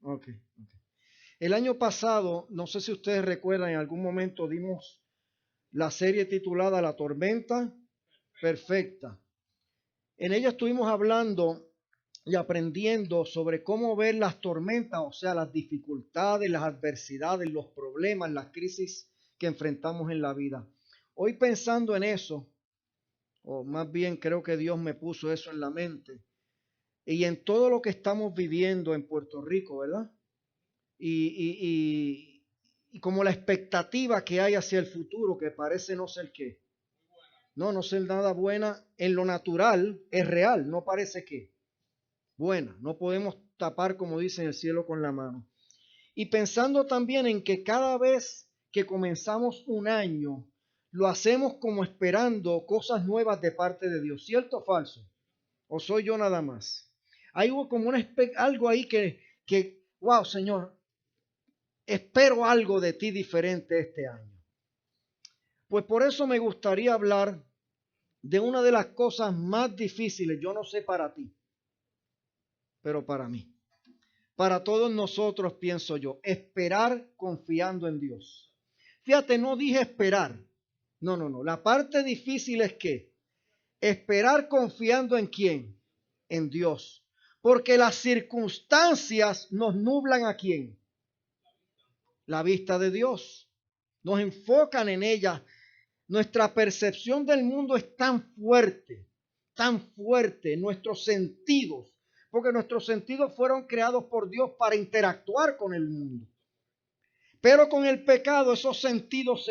Ok. El año pasado, no sé si ustedes recuerdan, en algún momento dimos la serie titulada La tormenta perfecta. En ella estuvimos hablando y aprendiendo sobre cómo ver las tormentas, o sea, las dificultades, las adversidades, los problemas, las crisis que enfrentamos en la vida. Hoy pensando en eso, o más bien creo que Dios me puso eso en la mente, y en todo lo que estamos viviendo en Puerto Rico, ¿verdad? Y, y, y como la expectativa que hay hacia el futuro, que parece no ser qué. No ser nada buena en lo natural, es real, no parece que buena. No podemos tapar, como dicen, el cielo con la mano. Y pensando también en que cada vez que comenzamos un año, lo hacemos como esperando cosas nuevas de parte de Dios. ¿Cierto o falso? ¿O soy yo nada más? Hay como algo ahí wow, Señor, espero algo de ti diferente este año. Pues por eso me gustaría hablar de una de las cosas más difíciles, yo no sé para ti, pero para mí. Para todos nosotros, pienso yo, esperar confiando en Dios. Fíjate, no dije esperar. No. La parte difícil es que esperar confiando en quién, en Dios. Porque las circunstancias nos nublan a quién, la vista de Dios. Nos enfocan en ella. Nuestra percepción del mundo es tan fuerte, nuestros sentidos, porque nuestros sentidos fueron creados por Dios para interactuar con el mundo. Pero con el pecado esos sentidos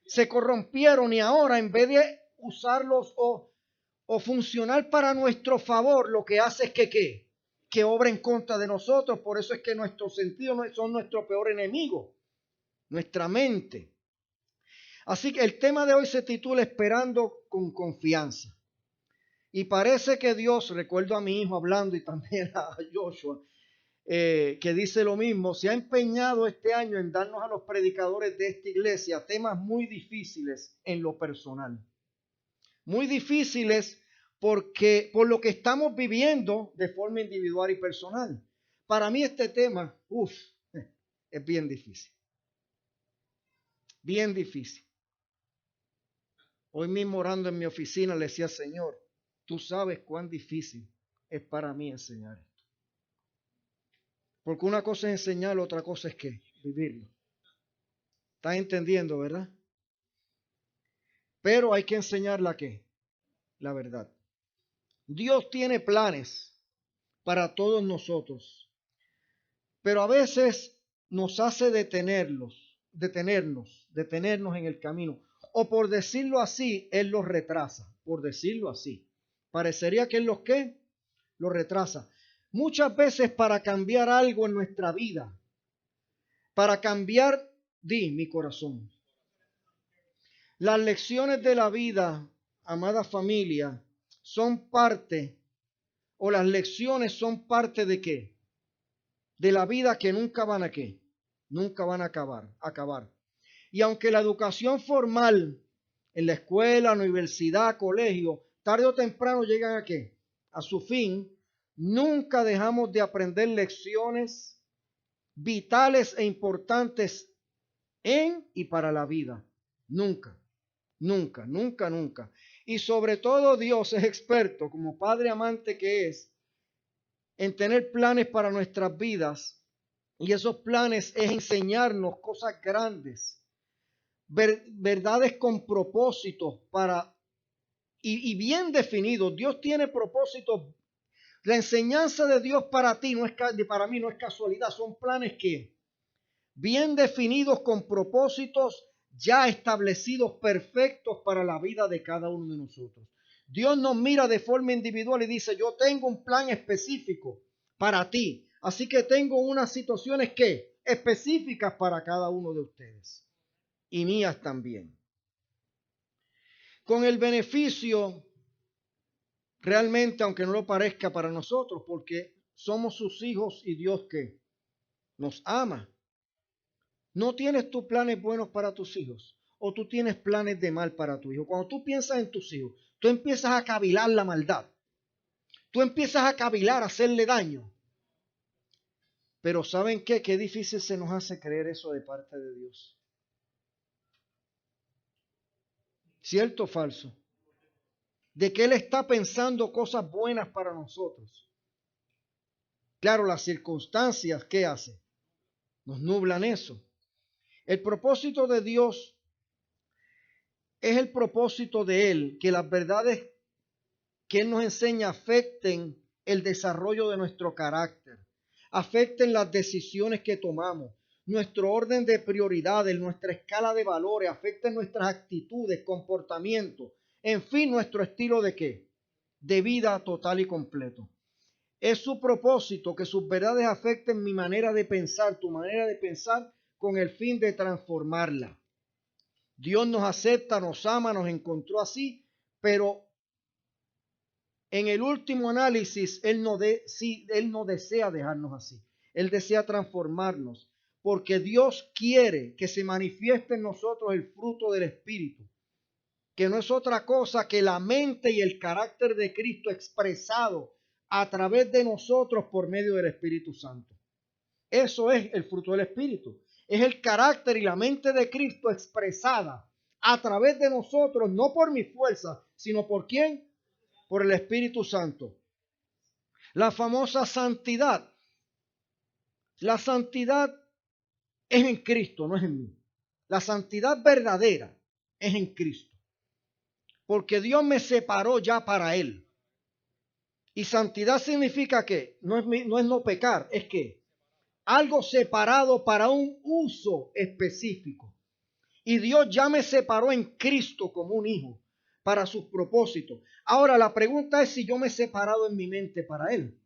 se corrompieron y ahora en vez de usarlos o funcionar para nuestro favor, lo que hace es que obra en contra de nosotros. Por eso es que nuestros sentidos son nuestro peor enemigo, nuestra mente. Así que el tema de hoy se titula Esperando con confianza. Y parece que Dios, recuerdo a mi hijo hablando y también a Joshua, que dice lo mismo, se ha empeñado este año en darnos a los predicadores de esta iglesia temas muy difíciles en lo personal. Muy difíciles por lo que estamos viviendo de forma individual y personal. Para mí este tema, es bien difícil. Bien difícil. Hoy mismo orando en mi oficina le decía, Señor, tú sabes cuán difícil es para mí enseñar esto. Porque una cosa es enseñarlo, otra cosa es que vivirlo. ¿Estás entendiendo, verdad? Pero hay que enseñar la verdad. Dios tiene planes para todos nosotros, pero a veces nos hace detenernos en el camino. O por decirlo así, Él los retrasa, por decirlo así. Parecería que Él los retrasa. Muchas veces para cambiar algo en nuestra vida, para cambiar, mi corazón. Las lecciones de la vida, amada familia, son parte, o las lecciones son parte de qué? De la vida que nunca van a qué? Nunca van a acabar. Y aunque la educación formal en la escuela, universidad, colegio, tarde o temprano llegan a qué? A su fin, nunca dejamos de aprender lecciones vitales e importantes en y para la vida. Nunca. Y sobre todo Dios es experto, como Padre amante que es, en tener planes para nuestras vidas. Y esos planes es enseñarnos cosas grandes, verdades con propósitos y bien definidos. Dios tiene propósitos. La enseñanza de Dios para ti para mí no es casualidad, son planes que bien definidos con propósitos ya establecidos perfectos para la vida de cada uno de nosotros. Dios nos mira de forma individual y dice, yo tengo un plan específico para ti. Así que tengo unas situaciones específicas para cada uno de ustedes. Y mías también. Con el beneficio, realmente, aunque no lo parezca para nosotros, porque somos sus hijos y Dios que nos ama. ¿No tienes tú planes buenos para tus hijos? ¿O tú tienes planes de mal para tu hijo? Cuando tú piensas en tus hijos, tú empiezas a cavilar la maldad. Tú empiezas a cavilar, a hacerle daño. Pero ¿saben qué? Qué difícil se nos hace creer eso de parte de Dios. ¿Cierto o falso? De que Él está pensando cosas buenas para nosotros. Claro, las circunstancias, ¿qué hace? Nos nublan eso. El propósito de Dios es el propósito de Él, que las verdades que Él nos enseña afecten el desarrollo de nuestro carácter, afecten las decisiones que tomamos, nuestro orden de prioridades, nuestra escala de valores, afecten nuestras actitudes, comportamientos, en fin, nuestro estilo de qué? De vida total y completo. Es su propósito que sus verdades afecten mi manera de pensar, tu manera de pensar, con el fin de transformarla. Dios nos acepta, nos ama, nos encontró así, pero en el último análisis, Él no desea dejarnos así. Él desea transformarnos, porque Dios quiere que se manifieste en nosotros el fruto del Espíritu, que no es otra cosa que la mente y el carácter de Cristo expresado a través de nosotros por medio del Espíritu Santo. Eso es el fruto del Espíritu. Es el carácter y la mente de Cristo expresada a través de nosotros, no por mi fuerza, sino por ¿quién? Por el Espíritu Santo. La famosa santidad. La santidad es en Cristo, no es en mí. La santidad verdadera es en Cristo. Porque Dios me separó ya para Él. Y santidad significa que no es no pecar, es que algo separado para un uso específico. Y Dios ya me separó en Cristo como un hijo para sus propósitos. Ahora la pregunta es si yo me he separado en mi mente para Él.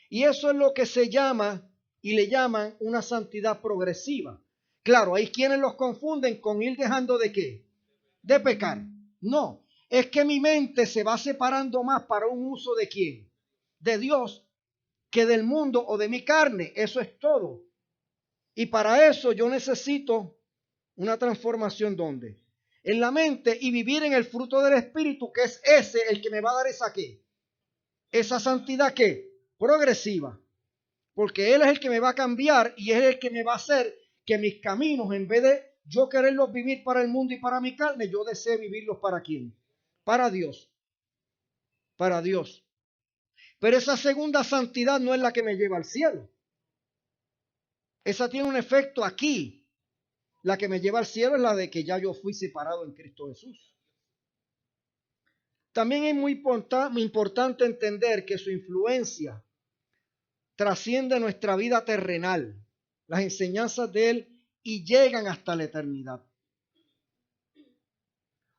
Y eso es lo que se llama y le llaman una santidad progresiva. Claro, hay quienes los confunden con ir dejando de qué? De pecar. No, es que mi mente se va separando más para un uso de quién? De Dios que del mundo o de mi carne. Eso es todo. Y para eso yo necesito una transformación ¿dónde? En la mente y vivir en el fruto del Espíritu, que es ese el que me va a dar esa qué? Esa santidad ¿qué? Progresiva. Porque Él es el que me va a cambiar y es el que me va a hacer que mis caminos, en vez de yo quererlos vivir para el mundo y para mi carne, yo deseo vivirlos para quién? Para Dios. Para Dios. Pero esa segunda santidad no es la que me lleva al cielo. Esa tiene un efecto aquí. La que me lleva al cielo es la de que ya yo fui separado en Cristo Jesús. También es muy importante entender que su influencia trasciende nuestra vida terrenal, las enseñanzas de Él, y llegan hasta la eternidad.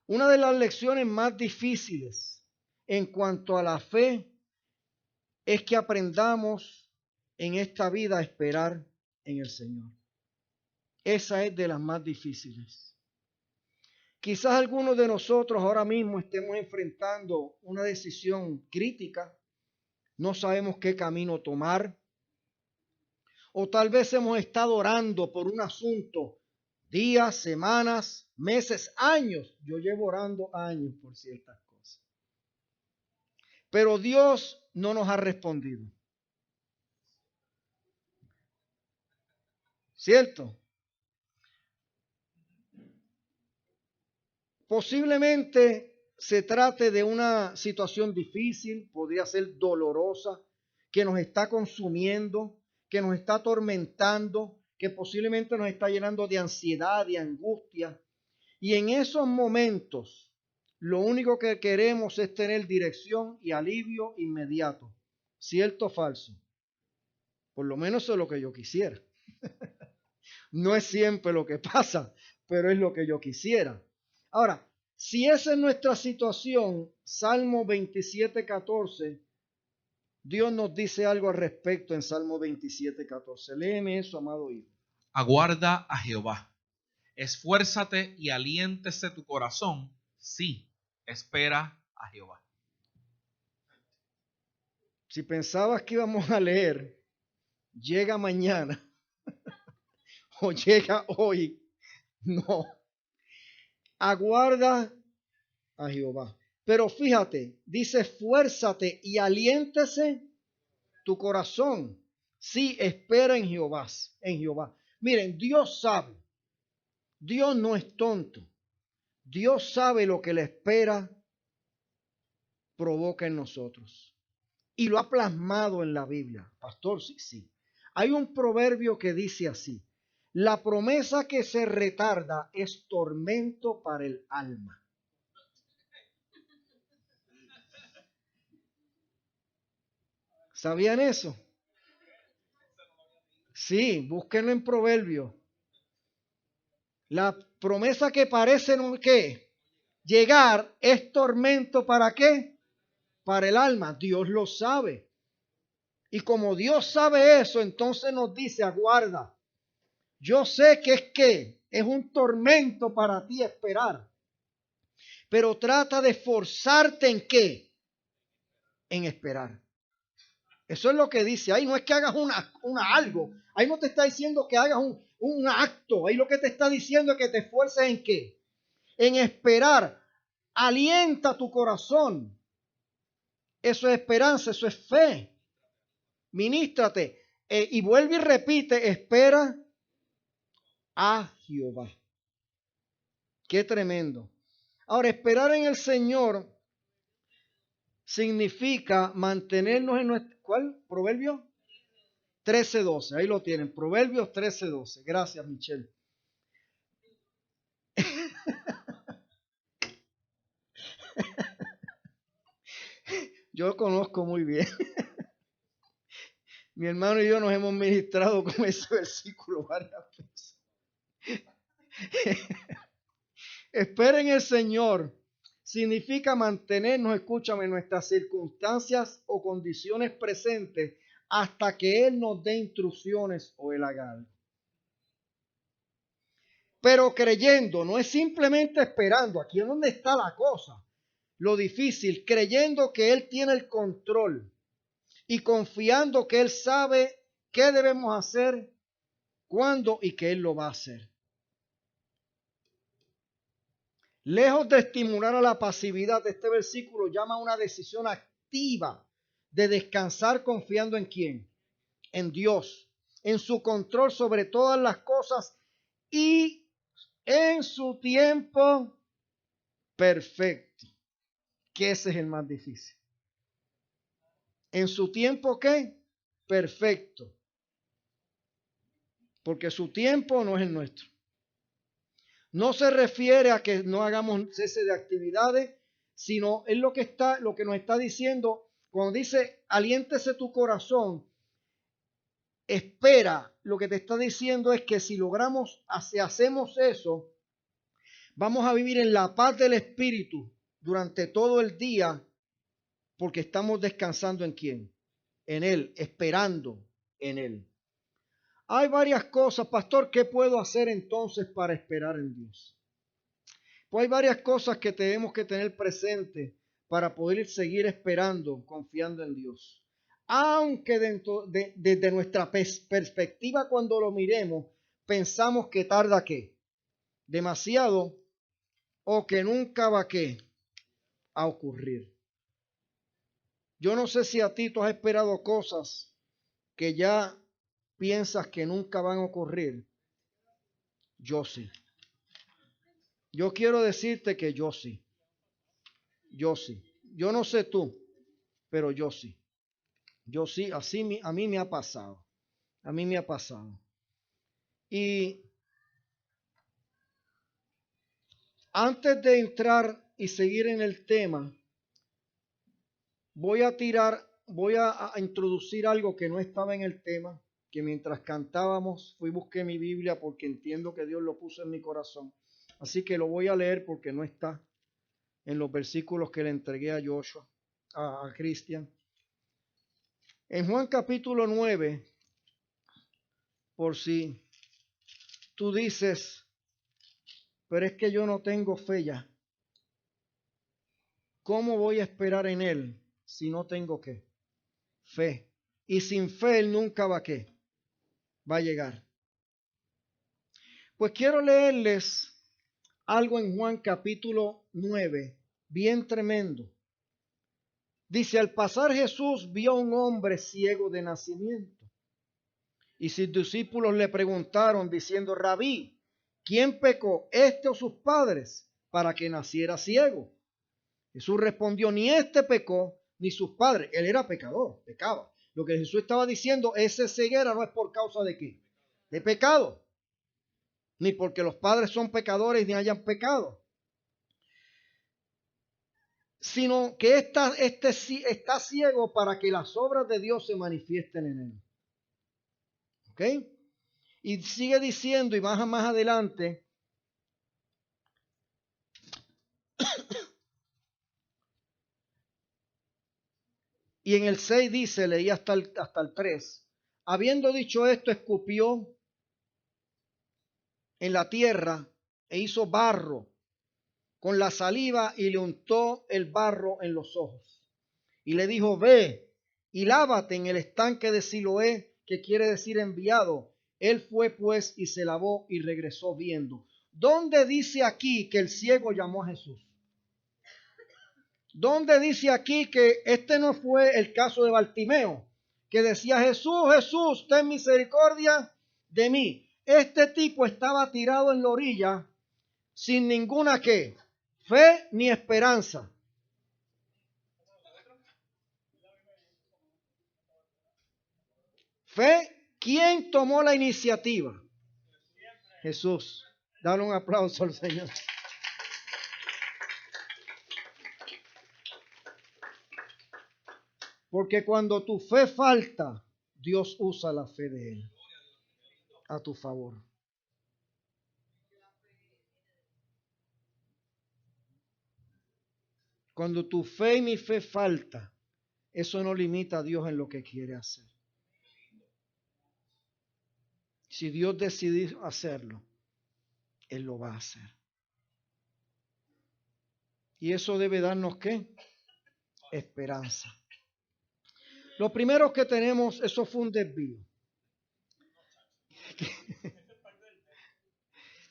Una de las lecciones más difíciles en cuanto a la fe es que aprendamos en esta vida a esperar en el Señor. Esa es de las más difíciles. Quizás algunos de nosotros ahora mismo estemos enfrentando una decisión crítica, no sabemos qué camino tomar, o tal vez hemos estado orando por un asunto días, semanas, meses, años. Yo llevo orando años por ciertas cosas. Pero Dios no nos ha respondido. ¿Cierto? Posiblemente se trate de una situación difícil, podría ser dolorosa, que nos está consumiendo, que nos está atormentando, que posiblemente nos está llenando de ansiedad, de angustia. Y en esos momentos, lo único que queremos es tener dirección y alivio inmediato. ¿Cierto o falso? Por lo menos eso es lo que yo quisiera. No es siempre lo que pasa, pero es lo que yo quisiera. Ahora, si esa es nuestra situación, Salmo 27:14, Dios nos dice algo al respecto en Salmo 27:14. Léeme eso, amado hijo. Aguarda a Jehová. Esfuérzate y aliéntese tu corazón. Sí, espera a Jehová. Si pensabas que íbamos a leer, llega mañana o llega hoy, no. Aguarda a Jehová. Pero fíjate, dice esfuérzate y aliéntese tu corazón. Sí, espera en Jehová, en Jehová. Miren, Dios sabe. Dios no es tonto. Dios sabe lo que la espera provoca en nosotros. Y lo ha plasmado en la Biblia. Pastor, sí, sí. Hay un proverbio que dice así: la promesa que se retarda es tormento para el alma. ¿Sabían eso? Sí, búsquenlo en proverbio. La promesa que parece no ¿qué? Llegar es tormento ¿para qué? Para el alma. Dios lo sabe. Y como Dios sabe eso, entonces nos dice, aguarda. Yo sé que es un tormento para ti esperar. Pero trata de esforzarte en qué? En esperar. Eso es lo que dice. Ahí no es que hagas una algo. Ahí no te está diciendo que hagas un acto. Ahí lo que te está diciendo es que te esfuerces en qué? En esperar. Alienta tu corazón. Eso es esperanza, eso es fe. Ministrate. Y vuelve y repite, espera a Jehová. Qué tremendo. Ahora, esperar en el Señor significa mantenernos en nuestro... ¿Cuál? ¿Proverbio? 13:12. Ahí lo tienen. Proverbios 13:12. Gracias, Michelle. Yo lo conozco muy bien. Mi hermano y yo nos hemos ministrado con ese versículo varias veces. Espera en el Señor significa mantenernos, escúchame, en nuestras circunstancias o condiciones presentes hasta que Él nos dé instrucciones o Él haga algo. Pero creyendo, no es simplemente esperando, aquí es donde está la cosa, lo difícil, creyendo que Él tiene el control y confiando que Él sabe qué debemos hacer, cuándo y que Él lo va a hacer. Lejos de estimular a la pasividad, este versículo llama a una decisión activa de descansar confiando en quién, en Dios, en su control sobre todas las cosas y en su tiempo perfecto, que ese es el más difícil. En su tiempo, ¿qué? Perfecto. Porque su tiempo no es el nuestro. No se refiere a que no hagamos cese de actividades, sino es lo que nos está diciendo cuando dice aliéntese tu corazón. Espera, lo que te está diciendo es que si logramos, si hacemos eso, vamos a vivir en la paz del Espíritu durante todo el día, porque estamos descansando en quién, en Él, esperando en Él. Hay varias cosas, pastor, ¿qué puedo hacer entonces para esperar en Dios? Pues hay varias cosas que tenemos que tener presente para poder seguir esperando, confiando en Dios. Aunque desde nuestra perspectiva cuando lo miremos, pensamos que tarda ¿qué? Demasiado o que nunca va ¿qué? A ocurrir. Yo no sé si a ti tú has esperado cosas que ya piensas que nunca van a ocurrir. Yo sí. Yo quiero decirte que yo sí. Yo sí. Yo no sé tú, pero yo sí. Yo sí, así a mí me ha pasado. A mí me ha pasado. Y antes de entrar y seguir en el tema, voy a introducir algo que no estaba en el tema, que mientras cantábamos busqué mi Biblia porque entiendo que Dios lo puso en mi corazón. Así que lo voy a leer porque no está en los versículos que le entregué a Joshua, a Cristian. En Juan capítulo 9, por si tú dices, pero es que yo no tengo fe ya. ¿Cómo voy a esperar en Él si no tengo qué? Fe. Y sin fe Él nunca va a llegar. Pues quiero leerles algo en Juan capítulo 9, bien tremendo. Dice, al pasar Jesús vio a un hombre ciego de nacimiento. Y sus discípulos le preguntaron diciendo: Rabí, ¿quién pecó, este o sus padres, para que naciera ciego? Jesús respondió: ni este pecó, ni sus padres. Él era pecador, pecaba. Lo que Jesús estaba diciendo, esa ceguera no es por causa de qué, de pecado, ni porque los padres son pecadores ni hayan pecado, sino que está ciego para que las obras de Dios se manifiesten en él. ¿Ok? Y sigue diciendo, y más adelante, y en el 6 dice, leí hasta el 3, habiendo dicho esto, escupió en la tierra e hizo barro con la saliva y le untó el barro en los ojos. Y le dijo: ve y lávate en el estanque de Siloé, que quiere decir enviado. Él fue pues y se lavó y regresó viendo. ¿Dónde dice aquí que el ciego llamó a Jesús? ¿Dónde dice aquí que este no fue el caso de Bartimeo, que decía: Jesús, Jesús, ten misericordia de mí? Este tipo estaba tirado en la orilla sin ninguna ¿qué? Fe ni esperanza. Fe, ¿quién tomó la iniciativa? Jesús. Dale un aplauso al Señor. Porque cuando tu fe falta, Dios usa la fe de Él a tu favor. Cuando tu fe y mi fe falta, eso no limita a Dios en lo que quiere hacer. Si Dios decidió hacerlo, Él lo va a hacer. Y eso debe darnos ¿qué? Esperanza. Lo primero que tenemos, eso fue un desvío.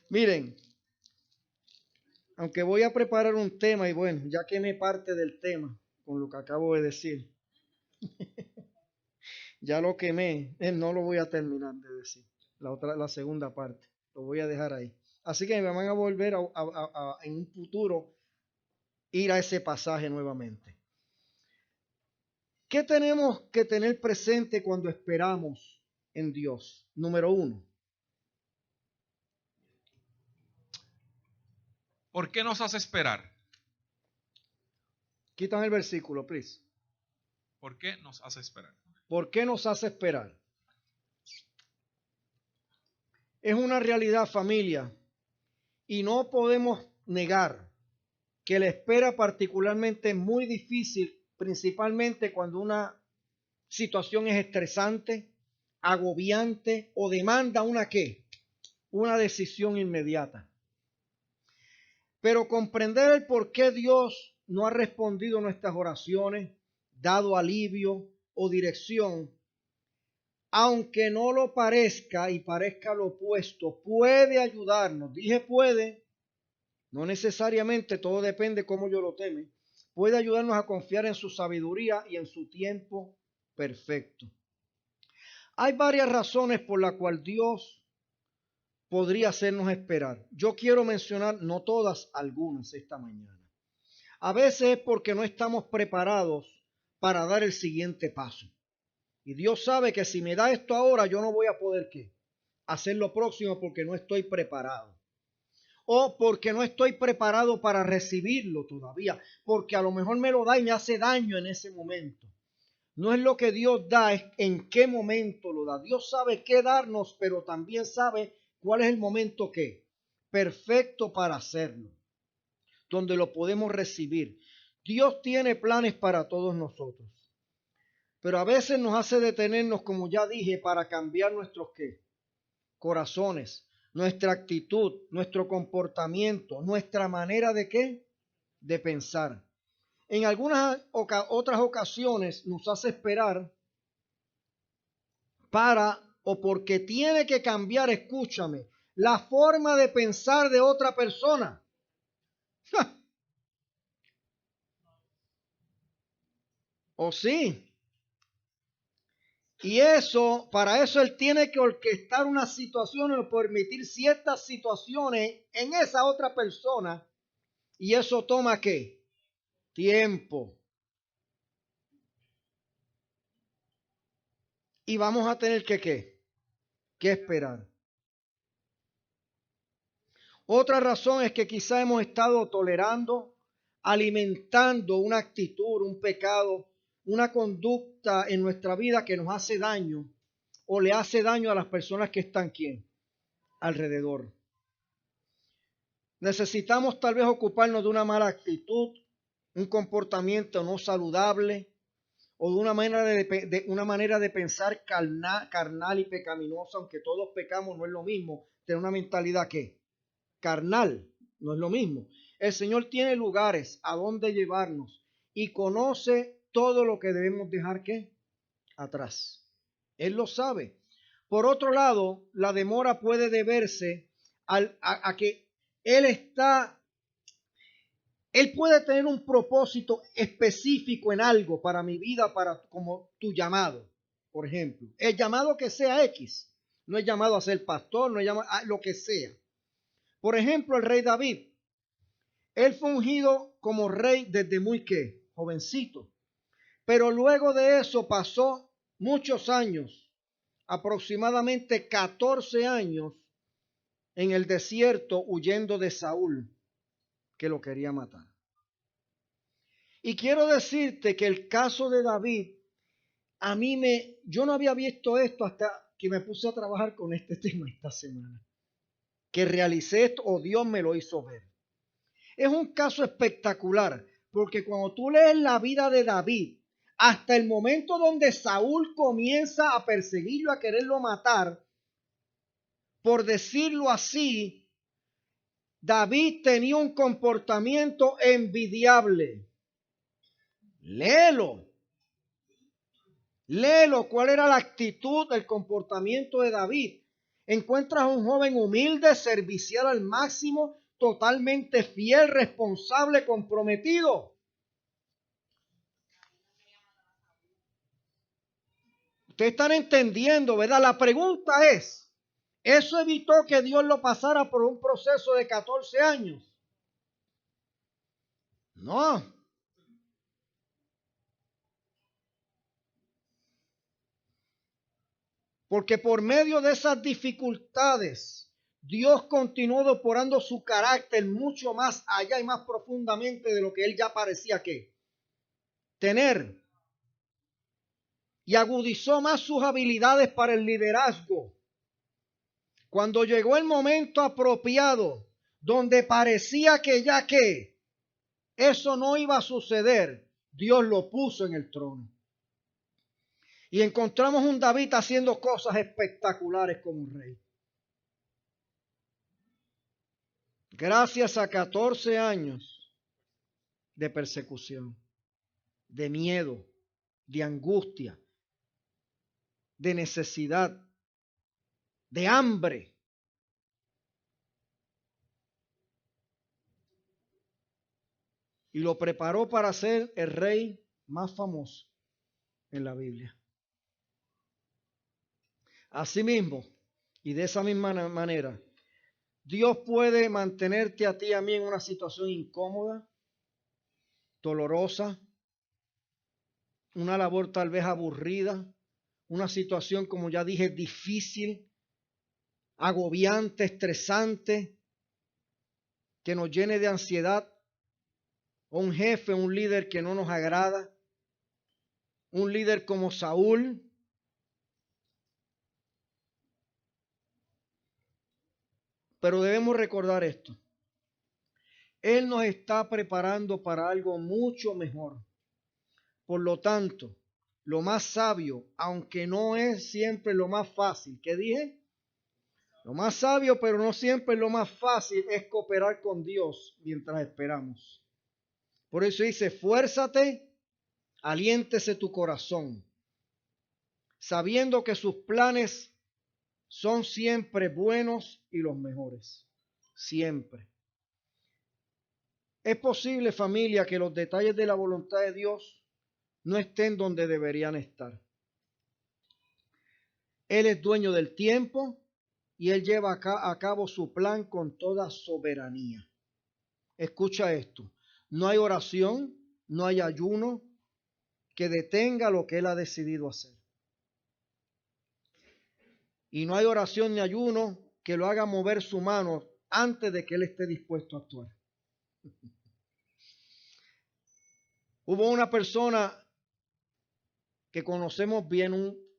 Miren, aunque voy a preparar un tema, y bueno, ya que me parte del tema con lo que acabo de decir, ya lo quemé, no lo voy a terminar de decir, la segunda parte, lo voy a dejar ahí. Así que me van a volver en un futuro ir a ese pasaje nuevamente. ¿Qué tenemos que tener presente cuando esperamos en Dios? Número 1. ¿Por qué nos hace esperar? Quítame el versículo, please. ¿Por qué nos hace esperar? ¿Por qué nos hace esperar? Es una realidad, familia, y no podemos negar que la espera particularmente es muy difícil, principalmente cuando una situación es estresante, agobiante o demanda una ¿qué? Una decisión inmediata. Pero comprender el por qué Dios no ha respondido a nuestras oraciones, dado alivio o dirección, aunque no lo parezca y parezca lo opuesto, puede ayudarnos. Dije puede, no necesariamente, todo depende cómo yo lo teme. Puede ayudarnos a confiar en su sabiduría y en su tiempo perfecto. Hay varias razones por las cuales Dios podría hacernos esperar. Yo quiero mencionar, no todas, algunas esta mañana. A veces es porque no estamos preparados para dar el siguiente paso. Y Dios sabe que si me da esto ahora, yo no voy a poder ¿qué? Hacer lo próximo porque no estoy preparado. O porque no estoy preparado para recibirlo todavía. Porque a lo mejor me lo da y me hace daño en ese momento. No es lo que Dios da, es en qué momento lo da. Dios sabe qué darnos, pero también sabe cuál es el momento ¿qué? Perfecto para hacerlo. Donde lo podemos recibir. Dios tiene planes para todos nosotros. Pero a veces nos hace detenernos, como ya dije, para cambiar nuestros ¿qué? Corazones, nuestra actitud, nuestro comportamiento, nuestra manera de ¿qué? De pensar. En algunas otras ocasiones nos hace esperar para o porque tiene que cambiar, escúchame, la forma de pensar de otra persona. ¿O sí? Y eso, para eso él tiene que orquestar una situación o permitir ciertas situaciones en esa otra persona. Y eso toma ¿qué? Tiempo. Y vamos a tener que ¿qué? Que esperar. Otra razón es que quizá hemos estado tolerando, alimentando una actitud, un pecado, una conducta en nuestra vida que nos hace daño o le hace daño a las personas que están ¿quién? Alrededor. Necesitamos tal vez ocuparnos de una mala actitud, un comportamiento no saludable o de una manera de pensar carnal y pecaminosa, aunque todos pecamos, no es lo mismo tener una mentalidad que carnal, no es lo mismo. El Señor tiene lugares a donde llevarnos y conoce todo lo que debemos dejar ¿qué? Atrás. Él lo sabe. Por otro lado, la demora puede deberse a que Él puede tener un propósito específico en algo para mi vida, como tu llamado, por ejemplo. El llamado que sea X, no es llamado a ser pastor, no es llamado a lo que sea. Por ejemplo, el rey David, él fue ungido como rey desde muy jovencito. Pero luego de eso pasó muchos años, aproximadamente 14 años, en el desierto huyendo de Saúl, que lo quería matar. Y quiero decirte que el caso de David, yo no había visto esto hasta que me puse a trabajar con este tema esta semana. Que realicé esto o Dios me lo hizo ver. Es un caso espectacular, porque cuando tú lees la vida de David, hasta el momento donde Saúl comienza a perseguirlo, a quererlo matar, por decirlo así, David tenía un comportamiento envidiable. Léelo. Léelo, cuál era la actitud, el comportamiento de David. Encuentras a un joven humilde, servicial al máximo, totalmente fiel, responsable, comprometido. Ustedes están entendiendo, ¿verdad? La pregunta es, ¿eso evitó que Dios lo pasara por un proceso de 14 años? No. Porque por medio de esas dificultades, Dios continuó depurando su carácter mucho más allá y más profundamente de lo que él ya parecía que tener. Y agudizó más sus habilidades para el liderazgo. Cuando llegó el momento apropiado, donde parecía que ya que eso no iba a suceder, Dios lo puso en el trono. Y encontramos un David haciendo cosas espectaculares como rey. Gracias a 14 años de persecución, de miedo, de angustia, de necesidad, de hambre. Y lo preparó para ser el rey más famoso en la Biblia. Asimismo, y de esa misma manera, Dios puede mantenerte a ti y a mí en una situación incómoda, dolorosa, una labor tal vez aburrida, una situación, como ya dije, difícil, agobiante, estresante, que nos llene de ansiedad, o un jefe, un líder que no nos agrada, un líder como Saúl. Pero debemos recordar esto. Él nos está preparando para algo mucho mejor. Por lo tanto, lo más sabio, aunque no es siempre lo más fácil, ¿qué dije? Lo más sabio, pero no siempre lo más fácil, es cooperar con Dios mientras esperamos. Por eso dice, esfuérzate, aliéntese tu corazón, sabiendo que sus planes son siempre buenos y los mejores. Siempre. Es posible, familia, que los detalles de la voluntad de Dios no estén donde deberían estar. Él es dueño del tiempo y Él lleva a cabo su plan con toda soberanía. Escucha esto, no hay oración, no hay ayuno que detenga lo que Él ha decidido hacer. Y no hay oración ni ayuno que lo haga mover su mano antes de que Él esté dispuesto a actuar. Hubo una persona que conocemos bien, un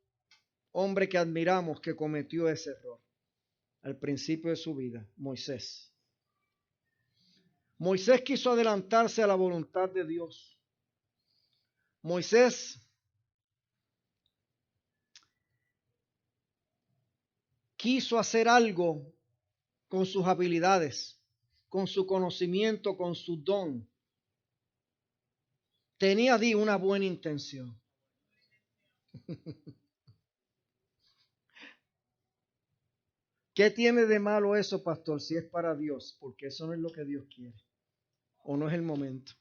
hombre que admiramos, que cometió ese error al principio de su vida, Moisés. Moisés quiso adelantarse a la voluntad de Dios. Moisés quiso hacer algo con sus habilidades, con su conocimiento, con su don. Tenía una buena intención. ¿Qué tiene de malo eso, pastor, si es para Dios? Porque eso no es lo que Dios quiere. O no es el momento.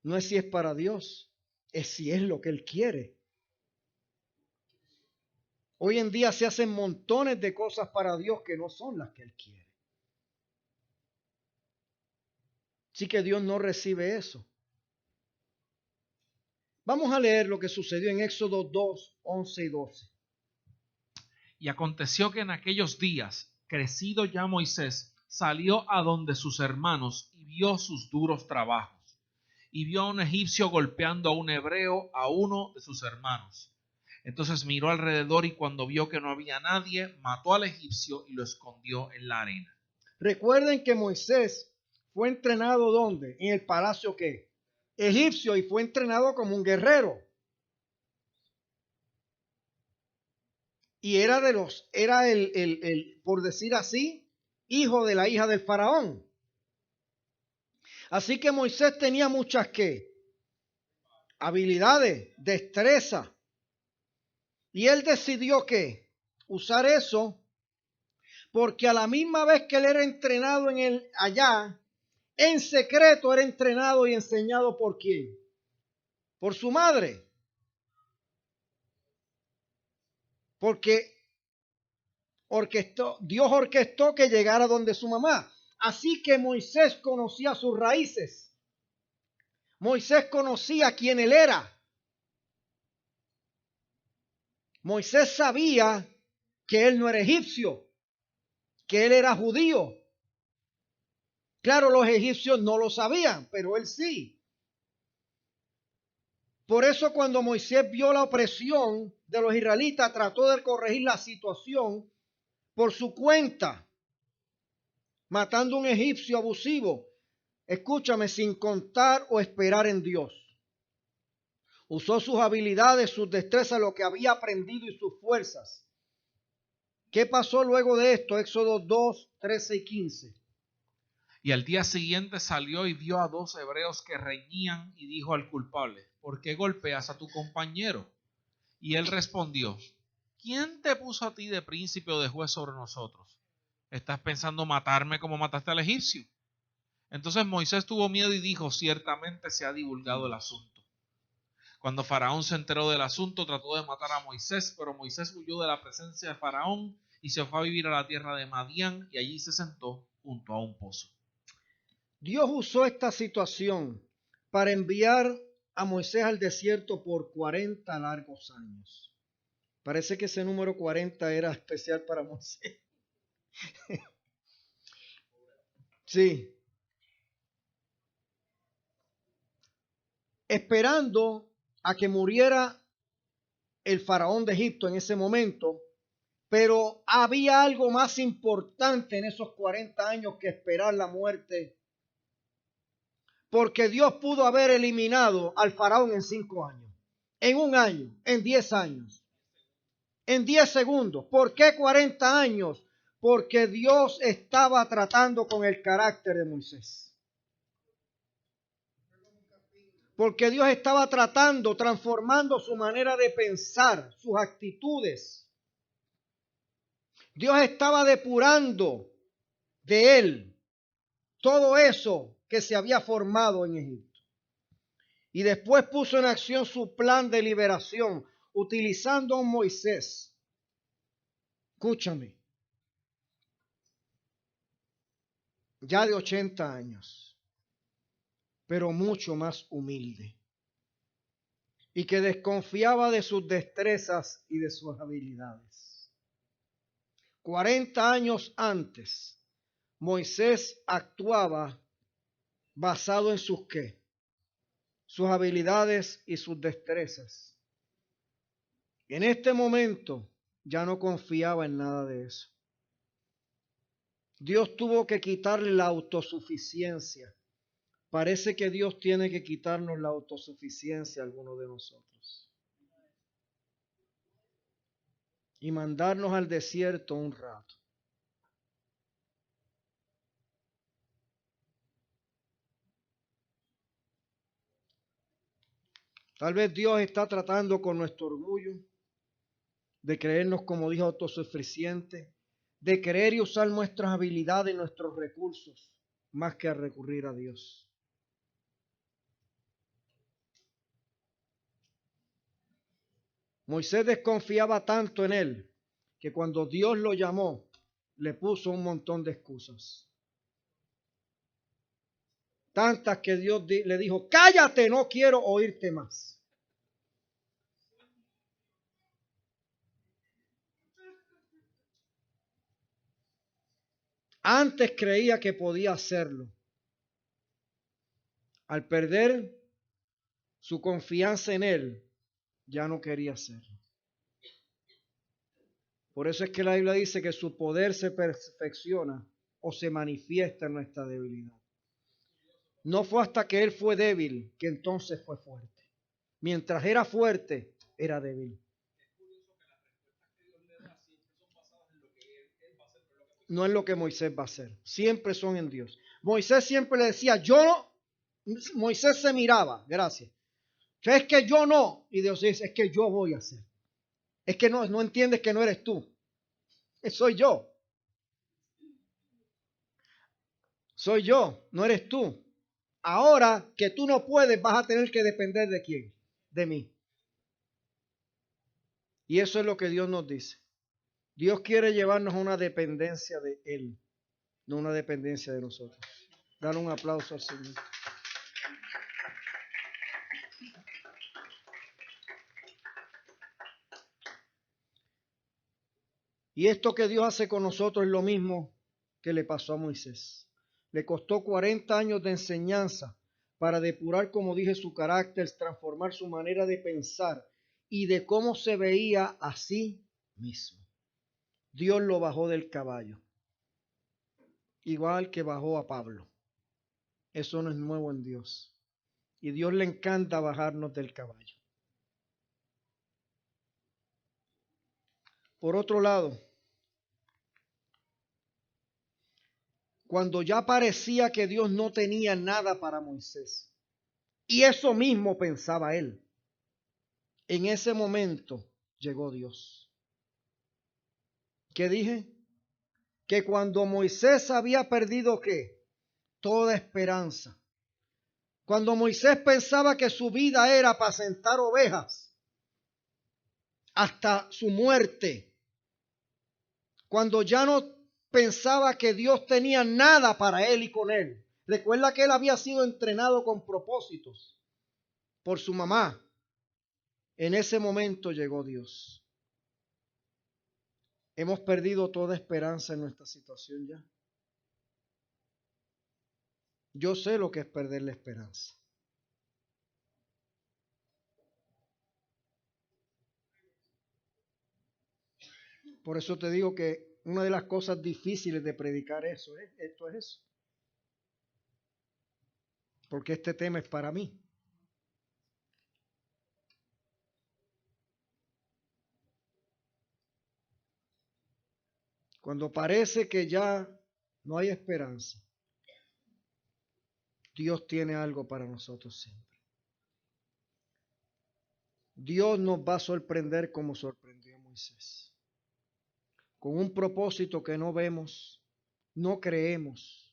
No es si es para Dios, es si es lo que Él quiere. Hoy en día se hacen montones de cosas para Dios que no son las que Él quiere. Así que Dios no recibe eso. Vamos a leer lo que sucedió en Éxodo 2, 11 y 12. Y aconteció que en aquellos días, crecido ya Moisés, salió a donde sus hermanos y vio sus duros trabajos. Y vio a un egipcio golpeando a un hebreo, a uno de sus hermanos. Entonces miró alrededor y cuando vio que no había nadie, mató al egipcio y lo escondió en la arena. Recuerden que Moisés fue entrenado ¿dónde? En el palacio ¿qué? Egipcio, y fue entrenado como un guerrero. Y era el, por decir así, hijo de la hija del faraón. Así que Moisés tenía muchas ¿qué? Habilidades, destreza. Y él decidió ¿qué? Usar eso, porque a la misma vez que él era entrenado allá, en secreto era entrenado y enseñado ¿por quién? Por su madre. Porque Dios orquestó que llegara donde su mamá. Así que Moisés conocía sus raíces. Moisés conocía quién él era. Moisés sabía que él no era egipcio, que él era judío. Claro, los egipcios no lo sabían, pero él sí. Por eso cuando Moisés vio la opresión de los israelitas, trató de corregir la situación por su cuenta, matando a un egipcio abusivo. Escúchame, sin contar o esperar en Dios. Usó sus habilidades, sus destrezas, lo que había aprendido y sus fuerzas. ¿Qué pasó luego de esto? Éxodo 2, 13 y 15. Y al día siguiente salió y vio a 2 hebreos que reñían y dijo al culpable: ¿por qué golpeas a tu compañero? Y él respondió: ¿quién te puso a ti de príncipe o de juez sobre nosotros? ¿Estás pensando matarme como mataste al egipcio? Entonces Moisés tuvo miedo y dijo: ciertamente se ha divulgado el asunto. Cuando Faraón se enteró del asunto, trató de matar a Moisés, pero Moisés huyó de la presencia de Faraón y se fue a vivir a la tierra de Madián y allí se sentó junto a un pozo. Dios usó esta situación para enviar a Moisés al desierto por 40 largos años. Parece que ese número 40 era especial para Moisés. Sí. Esperando a que muriera el faraón de Egipto en ese momento, pero había algo más importante en esos 40 años que esperar la muerte, porque Dios pudo haber eliminado al faraón en 5 años, en 1 año, en 10 años, en 10 segundos. ¿Por qué 40 años? Porque Dios estaba tratando con el carácter de Moisés. Porque Dios estaba tratando, transformando su manera de pensar, sus actitudes. Dios estaba depurando de él todo eso que se había formado en Egipto. Y después puso en acción su plan de liberación. utilizando a un Moisés, escúchame, ya de 80 años, pero mucho más humilde, y que desconfiaba de sus destrezas y de sus habilidades. 40 años antes, Moisés actuaba basado en sus ¿qué? Sus habilidades y sus destrezas. En este momento ya no confiaba en nada de eso. Dios tuvo que quitarle la autosuficiencia. Parece que Dios tiene que quitarnos la autosuficiencia a algunos de nosotros y mandarnos al desierto un rato. Tal vez Dios está tratando con nuestro orgullo, de creernos, como dijo, autosuficientes, de creer y usar nuestras habilidades y nuestros recursos, más que a recurrir a Dios. Moisés desconfiaba tanto en él, que cuando Dios lo llamó, le puso un montón de excusas. Tantas que Dios le dijo, cállate, no quiero oírte más. Antes creía que podía hacerlo. Al perder su confianza en él, ya no quería hacerlo. Por eso es que la Biblia dice que su poder se perfecciona o se manifiesta en nuestra debilidad. No fue hasta que él fue débil que entonces fue fuerte. Mientras era fuerte, era débil. No es lo que Moisés va a hacer. Siempre son en Dios. Moisés siempre le decía, yo no. Moisés se miraba, gracias. Es que yo no. Y Dios dice, es que yo voy a hacer. Es que no entiendes que no eres tú. Soy yo. Soy yo, no eres tú. Ahora que tú no puedes, vas a tener que depender de quién, de mí. Y eso es lo que Dios nos dice. Dios quiere llevarnos a una dependencia de Él, no una dependencia de nosotros. Dale un aplauso al Señor. Y esto que Dios hace con nosotros es lo mismo que le pasó a Moisés. Le costó 40 años de enseñanza para depurar, como dije, su carácter, transformar su manera de pensar y de cómo se veía a sí mismo. Dios lo bajó del caballo, igual que bajó a Pablo. Eso no es nuevo en Dios. Y Dios le encanta bajarnos del caballo. Por otro lado, cuando ya parecía que Dios no tenía nada para Moisés, y eso mismo pensaba él, en ese momento llegó Dios. ¿Qué dije? Que cuando Moisés había perdido ¿qué? Toda esperanza. Cuando Moisés pensaba que su vida era apacentar ovejas hasta su muerte, cuando ya no pensaba que Dios tenía nada para él y con él. Recuerda que él había sido entrenado con propósitos por su mamá. En ese momento llegó Dios. Hemos perdido toda esperanza en nuestra situación ya. Yo sé lo que es perder la esperanza. Por eso te digo que una de las cosas difíciles de predicar esto es eso. Porque este tema es para mí. Cuando parece que ya no hay esperanza, Dios tiene algo para nosotros siempre. Dios nos va a sorprender como sorprendió a Moisés. Con un propósito que no vemos, no creemos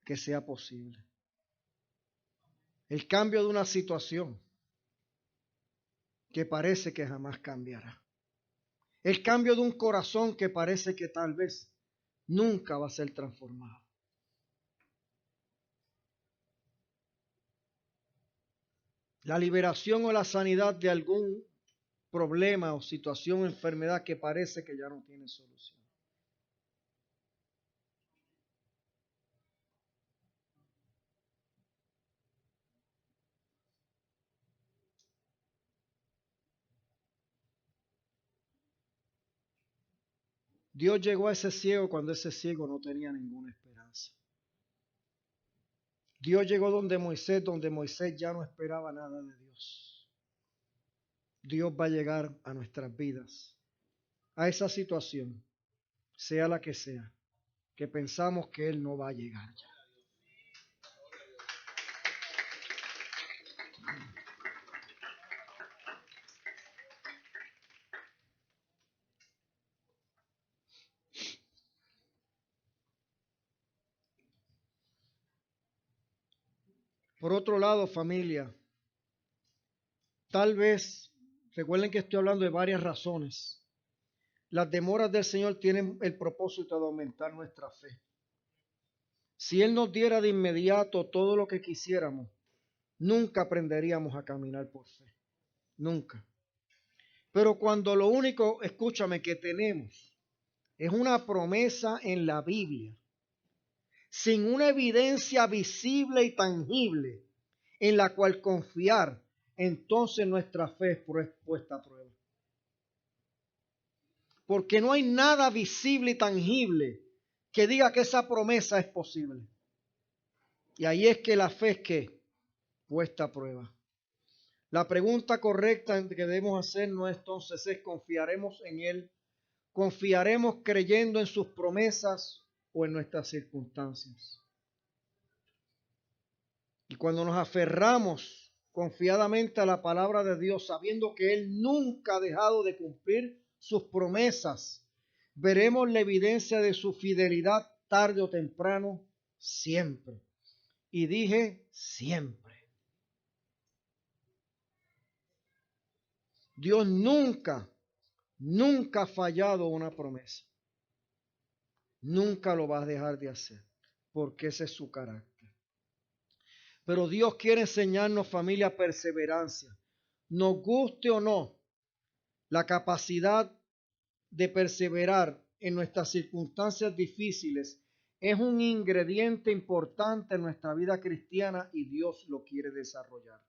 que sea posible. El cambio de una situación. que parece que jamás cambiará. El cambio de un corazón que parece que tal vez nunca va a ser transformado. La liberación o la sanidad de algún problema o situación o enfermedad que parece que ya no tiene solución. Dios llegó a ese ciego cuando ese ciego no tenía ninguna esperanza. Dios llegó donde Moisés ya no esperaba nada de Dios. Dios va a llegar a nuestras vidas, a esa situación, sea la que sea, que pensamos que Él no va a llegar ya. Por otro lado, familia, tal vez, recuerden que estoy hablando de varias razones. Las demoras del Señor tienen el propósito de aumentar nuestra fe. Si Él nos diera de inmediato todo lo que quisiéramos, nunca aprenderíamos a caminar por fe. Nunca. Pero cuando lo único, escúchame, que tenemos es una promesa en la Biblia, sin una evidencia visible y tangible en la cual confiar, entonces nuestra fe es puesta a prueba. Porque no hay nada visible y tangible que diga que esa promesa es posible. Y ahí es que la fe es que puesta a prueba. La pregunta correcta que debemos hacernos entonces es: ¿confiaremos en Él? ¿Confiaremos creyendo en sus promesas o en nuestras circunstancias? Y cuando nos aferramos confiadamente a la palabra de Dios, sabiendo que Él nunca ha dejado de cumplir sus promesas, veremos la evidencia de su fidelidad tarde o temprano, siempre. Y dije siempre. Dios nunca ha fallado una promesa. Nunca lo va a dejar de hacer, porque ese es su carácter. Pero Dios quiere enseñarnos, familia, perseverancia. Nos guste o no, la capacidad de perseverar en nuestras circunstancias difíciles es un ingrediente importante en nuestra vida cristiana y Dios lo quiere desarrollar.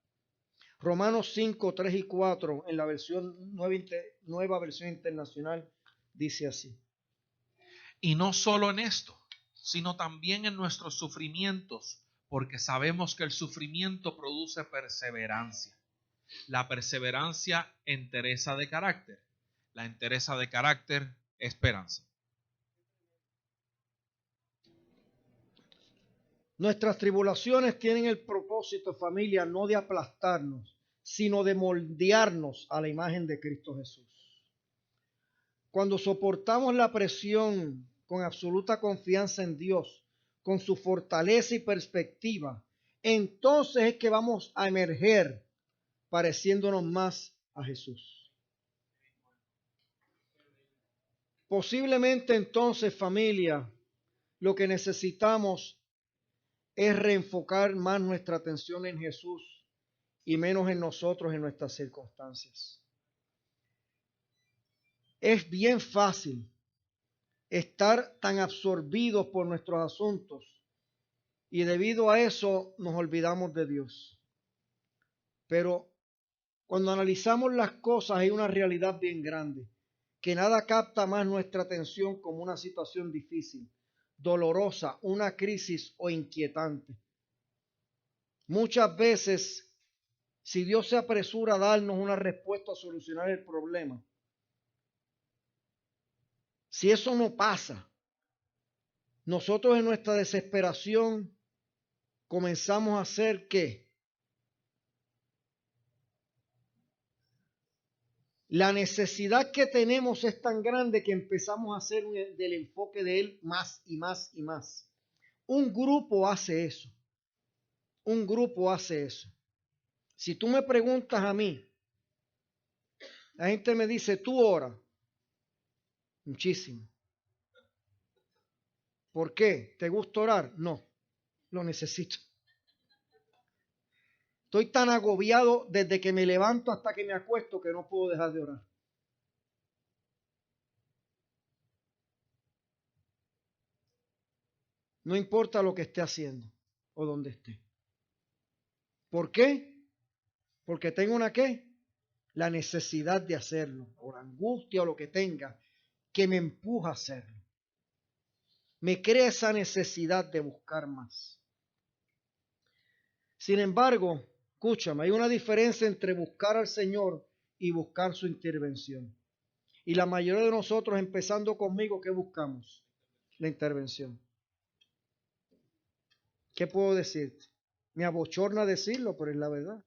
Romanos 5, 3 y 4 en la nueva versión internacional dice así. Y no solo en esto, sino también en nuestros sufrimientos, porque sabemos que el sufrimiento produce perseverancia. La perseverancia, entereza de carácter. La entereza de carácter, esperanza. Nuestras tribulaciones tienen el propósito, familia, no de aplastarnos, sino de moldearnos a la imagen de Cristo Jesús. Cuando soportamos la presión con absoluta confianza en Dios, con su fortaleza y perspectiva, entonces es que vamos a emerger pareciéndonos más a Jesús. Posiblemente entonces, familia, lo que necesitamos es reenfocar más nuestra atención en Jesús y menos en nosotros, en nuestras circunstancias. Es bien fácil estar tan absorbidos por nuestros asuntos y debido a eso nos olvidamos de Dios. Pero cuando analizamos las cosas hay una realidad bien grande, que nada capta más nuestra atención como una situación difícil, dolorosa, una crisis o inquietante. Muchas veces, si Dios se apresura a darnos una respuesta a solucionar el problema, si eso no pasa, nosotros en nuestra desesperación comenzamos a hacer ¿qué? La necesidad que tenemos es tan grande que empezamos a hacer del enfoque de Él más y más y más. Un grupo hace eso. Un grupo hace eso. Si tú me preguntas a mí, La gente me dice, tú ora. Muchísimo. ¿Por qué? ¿Te gusta orar? No, lo necesito. Estoy tan agobiado desde que me levanto hasta que me acuesto que no puedo dejar de orar. No importa lo que esté haciendo o donde esté. ¿Por qué? Porque tengo una ¿qué? La necesidad de hacerlo, o la angustia o lo que tenga, que me empuja a hacerlo. Me crea esa necesidad de buscar más. Sin embargo, escúchame, hay una diferencia entre buscar al Señor y buscar su intervención. Y la mayoría de nosotros, empezando conmigo, ¿qué buscamos? La intervención. ¿Qué puedo decirte? Me abochorna decirlo, pero es la verdad.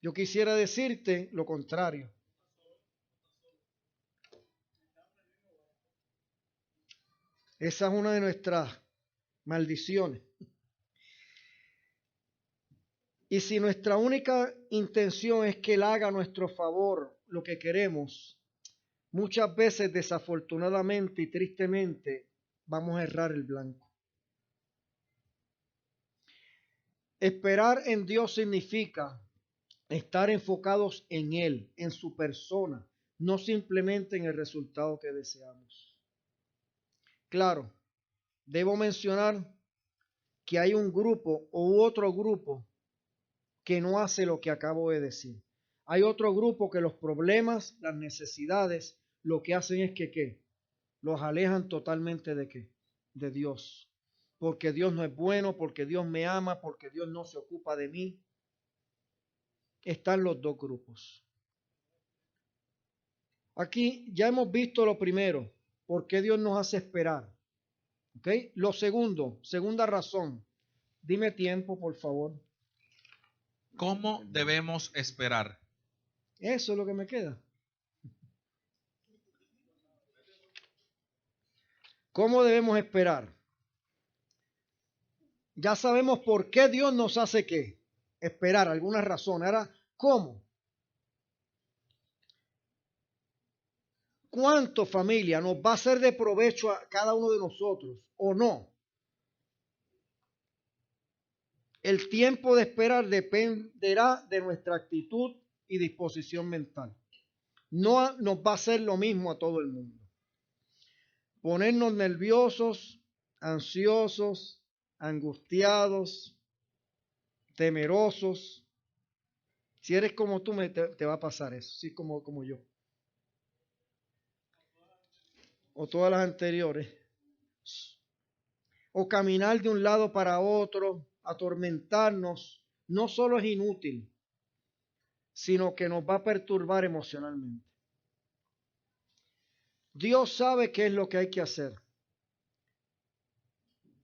Yo quisiera decirte lo contrario. Esa es una de nuestras maldiciones. Y si nuestra única intención es que Él haga a nuestro favor lo que queremos, muchas veces desafortunadamente y tristemente vamos a errar el blanco. Esperar en Dios significa estar enfocados en Él, en su persona, no simplemente en el resultado que deseamos. Claro, debo mencionar que hay un grupo u otro grupo que no hace lo que acabo de decir. Hay otro grupo que los problemas, las necesidades, lo que hacen es que ¿qué? Los alejan totalmente de ¿qué? De Dios. Porque Dios no es bueno, porque Dios me ama, porque Dios no se ocupa de mí. Están los dos grupos. Aquí ya hemos visto lo primero, por qué Dios nos hace esperar. ¿Ok? Lo segundo, segunda razón. Dime tiempo, por favor. ¿Cómo debemos esperar? Eso es lo que me queda. ¿Cómo debemos esperar? Ya sabemos por qué Dios nos hace qué. Esperar, alguna razón. Ahora, ¿cómo? ¿Cuánto, familia, nos va a ser de provecho a cada uno de nosotros o no? El tiempo de esperar dependerá de nuestra actitud y disposición mental. No nos va a hacer lo mismo a todo el mundo. Ponernos nerviosos, ansiosos, angustiados, temerosos. Si eres como tú, te va a pasar eso, sí, como yo. O todas las anteriores. O caminar de un lado para otro, atormentarnos, no solo es inútil, sino que nos va a perturbar emocionalmente. Dios sabe qué es lo que hay que hacer.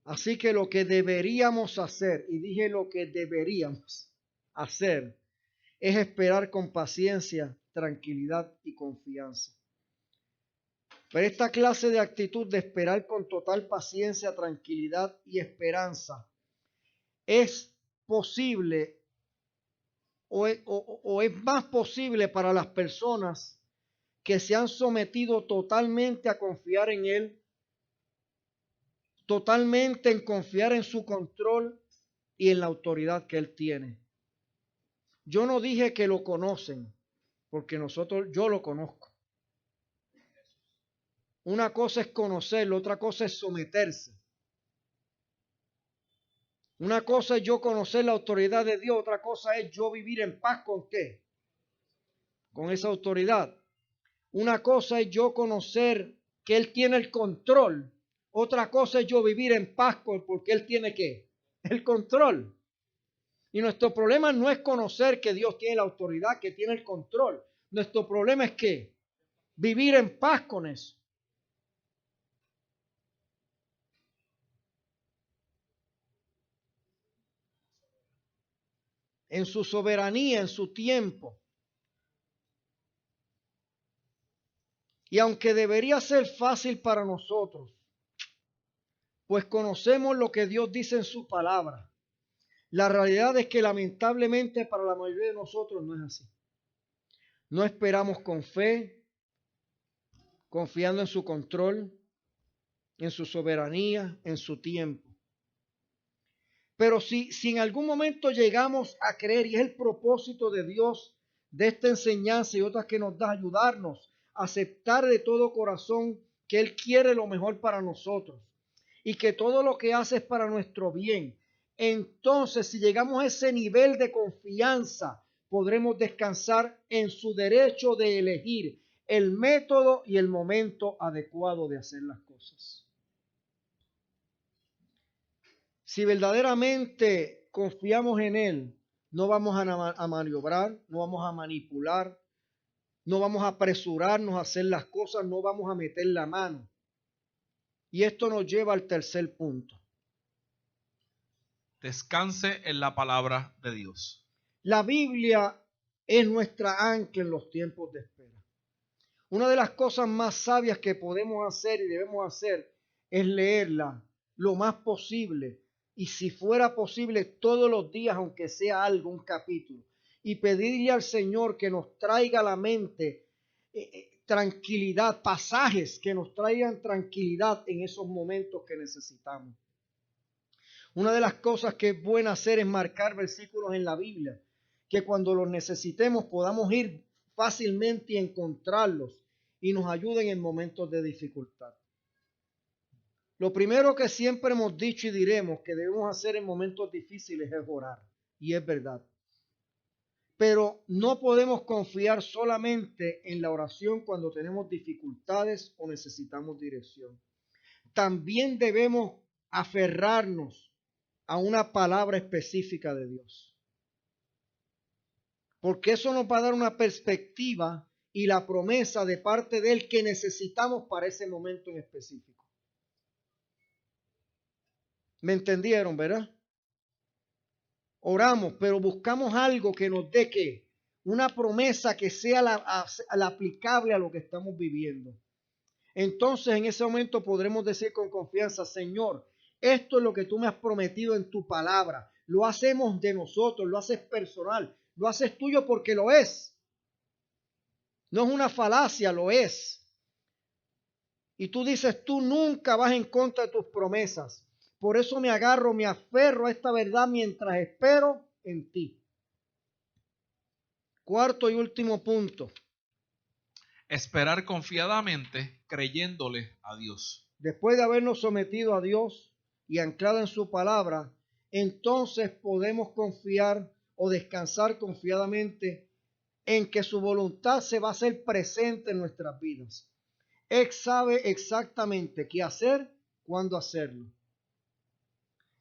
Así que lo que deberíamos hacer, y dije lo que deberíamos hacer, es esperar con paciencia, tranquilidad y confianza. Pero esta clase de actitud de esperar con total paciencia, tranquilidad y esperanza es posible o es más posible para las personas que se han sometido totalmente a confiar en Él, totalmente en confiar en su control y en la autoridad que Él tiene. Yo no dije que lo conocen, porque yo lo conozco. Una cosa es conocerlo, otra cosa es someterse. Una cosa es yo conocer la autoridad de Dios, otra cosa es yo vivir en paz con ¿qué? Con esa autoridad. Una cosa es yo conocer que Él tiene el control, otra cosa es yo vivir en paz porque Él tiene ¿qué? El control. Y nuestro problema no es conocer que Dios tiene la autoridad, que tiene el control. Nuestro problema es ¿qué? Vivir en paz con eso. En su soberanía, en su tiempo. Y aunque debería ser fácil para nosotros, pues conocemos lo que Dios dice en su palabra, la realidad es que lamentablemente para la mayoría de nosotros no es así. No esperamos con fe, confiando en su control, en su soberanía, en su tiempo. Pero si en algún momento llegamos a creer, y es el propósito de Dios, de esta enseñanza y otras que nos da, ayudarnos a aceptar de todo corazón que Él quiere lo mejor para nosotros y que todo lo que hace es para nuestro bien. Entonces, si llegamos a ese nivel de confianza, podremos descansar en su derecho de elegir el método y el momento adecuado de hacer las cosas. Si verdaderamente confiamos en Él, no vamos a maniobrar, no vamos a manipular, no vamos a apresurarnos a hacer las cosas, no vamos a meter la mano. Y esto nos lleva al tercer punto. Descanse en la palabra de Dios. La Biblia es nuestra ancla en los tiempos de espera. Una de las cosas más sabias que podemos hacer y debemos hacer es leerla lo más posible. Y si fuera posible todos los días, aunque sea algo, un capítulo. Y pedirle al Señor que nos traiga a la mente tranquilidad, pasajes que nos traigan tranquilidad en esos momentos que necesitamos. Una de las cosas que es buena hacer es marcar versículos en la Biblia, que cuando los necesitemos podamos ir fácilmente y encontrarlos y nos ayuden en momentos de dificultad. Lo primero que siempre hemos dicho y diremos que debemos hacer en momentos difíciles es orar, y es verdad. Pero no podemos confiar solamente en la oración cuando tenemos dificultades o necesitamos dirección. También debemos aferrarnos a una palabra específica de Dios. Porque eso nos va a dar una perspectiva y la promesa de parte de Él que necesitamos para ese momento en específico. ¿Me entendieron, verdad? Oramos, pero buscamos algo que nos dé ¿qué? Una promesa que sea la aplicable a lo que estamos viviendo. Entonces en ese momento podremos decir con confianza, Señor, esto es lo que tú me has prometido en tu palabra. Lo hacemos de nosotros, lo haces personal, lo haces tuyo porque lo es. No es una falacia, lo es. Y tú dices, tú nunca vas en contra de tus promesas. Por eso me agarro, me aferro a esta verdad mientras espero en ti. Cuarto y último punto. Esperar confiadamente creyéndole a Dios. Después de habernos sometido a Dios y anclado en su palabra, entonces podemos confiar o descansar confiadamente en que su voluntad se va a hacer presente en nuestras vidas. Él sabe exactamente qué hacer, cuándo hacerlo.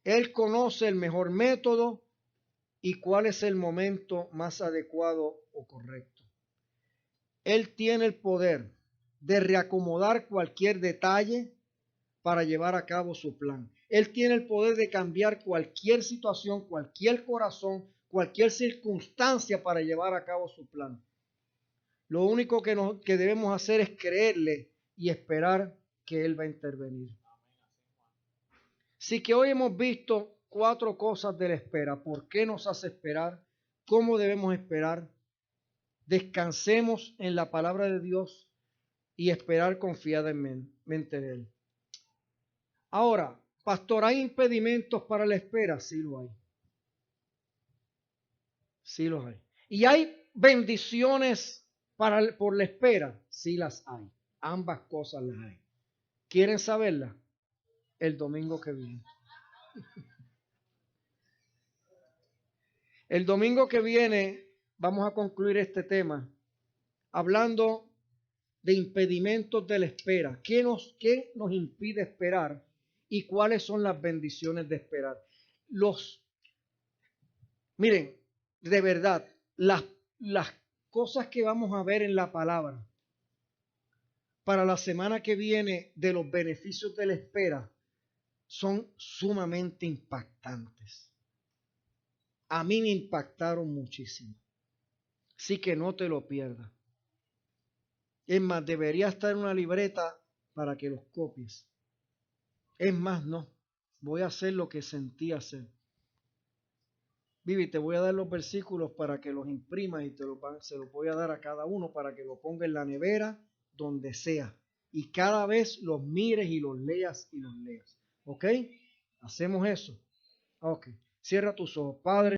Él conoce el mejor método y cuál es el momento más adecuado o correcto. Él tiene el poder de reacomodar cualquier detalle para llevar a cabo su plan. Él tiene el poder de cambiar cualquier situación, cualquier corazón, cualquier circunstancia para llevar a cabo su plan. Lo único que debemos hacer es creerle y esperar que Él va a intervenir. Así que hoy hemos visto 4 cosas de la espera. ¿Por qué nos hace esperar? ¿Cómo debemos esperar? Descansemos en la palabra de Dios y esperar confiadamente en Él. Ahora, pastor, ¿hay impedimentos para la espera? Sí lo hay. Sí los hay. ¿Y hay bendiciones por la espera? Sí las hay. Ambas cosas las hay. ¿Quieren saberlas? El domingo que viene. El domingo que viene vamos a concluir este tema hablando de impedimentos de la espera. ¿Qué nos impide esperar? ¿Y cuáles son las bendiciones de esperar? Miren, de verdad, las cosas que vamos a ver en la palabra para la semana que viene de los beneficios de la espera son sumamente impactantes. A mí me impactaron muchísimo. Así que no te lo pierdas. Es más, debería estar en una libreta para que los copies. Es más, no. Voy a hacer lo que sentí hacer. Vivi, te voy a dar los versículos para que los imprimas y se los voy a dar a cada uno para que lo ponga en la nevera, donde sea. Y cada vez los mires y los leas y los leas. ¿Ok? Hacemos eso. Ok. Cierra tus ojos. Padre.